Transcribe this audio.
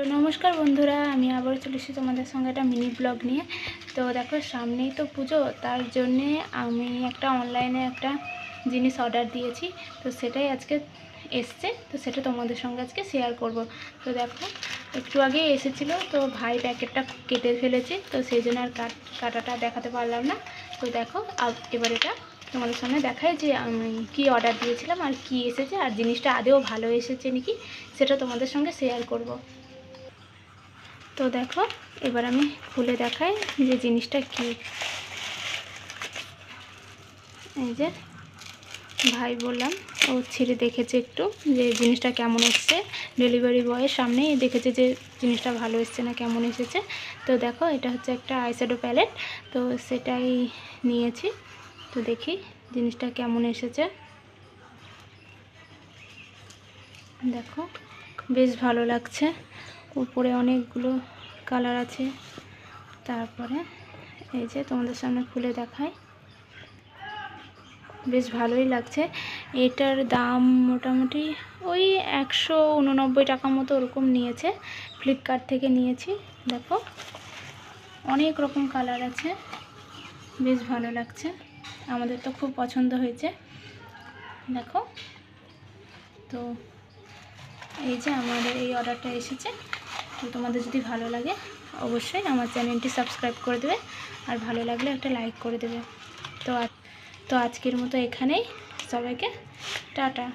नमस्कार बंधुरा आमी आबार चले एसेছি তোমাদের সঙ্গে একটা মিনি ব্লগ নিয়ে। তো দেখো সামনেই তো পুজো, তার জন্য আমি একটা অনলাইনে একটা জিনিস অর্ডার দিয়েছি। তো সেটাই আজকে এসছে, তো সেটা তোমাদের সঙ্গে আজকে শেয়ার করব। তো দেখো একটু আগে এসেছিল, তো ভাই প্যাকেটটা কেটে ফেলেছে, তো সেই জন্য আর কাটাটা দেখাতে পারলাম না। তো দেখো এবার এটা তোমাদের সামনে দেখাই যে আমি কি অর্ডার দিয়েছিলাম আর কি এসেছে, আর জিনিসটা আদৌ ভালো এসেছে নাকি সেটা তোমাদের সঙ্গে শেয়ার করব। তো দেখো এবার আমি খুলে দেখাই যে জিনিসটা কি। এই যে ভাই বললাম, ও ছিঁড়ে দেখেছে একটু যে জিনিসটা কেমন এসছে, ডেলিভারি বয়ের সামনেই দেখেছে যে জিনিসটা ভালো এসছে না কেমন এসেছে। তো দেখো এটা হচ্ছে একটা আইশ্যাডো প্যালেট, তো সেটাই নিয়েছি। তো দেখি জিনিসটা কেমন এসেছে। দেখো বেশ ভালো লাগছে, উপরে অনেকগুলো কালার আছে। তারপরে এই যে তোমাদের সামনে খুলে দেখাই, বেশ ভালোই লাগছে। এটার দাম মোটামুটি ওই 189 টাকা মতো ওরকম নিয়েছে, ফ্লিপকার্ট থেকে নিয়েছি। দেখো অনেক রকম কালার আছে, বেশ ভালো লাগছে, আমাদের তো খুব পছন্দ হয়েছে। দেখো তো এই যে আমাদের এই অর্ডারটা এসেছে। তো তোমাদের যদি ভালো লাগে অবশ্যই আমার চ্যানেলটি সাবস্ক্রাইব করে দেবে, আর ভালো লাগলে একটা লাইক করে দেবে। তো আজকের মতো এখানেই, সবাইকে টাটা।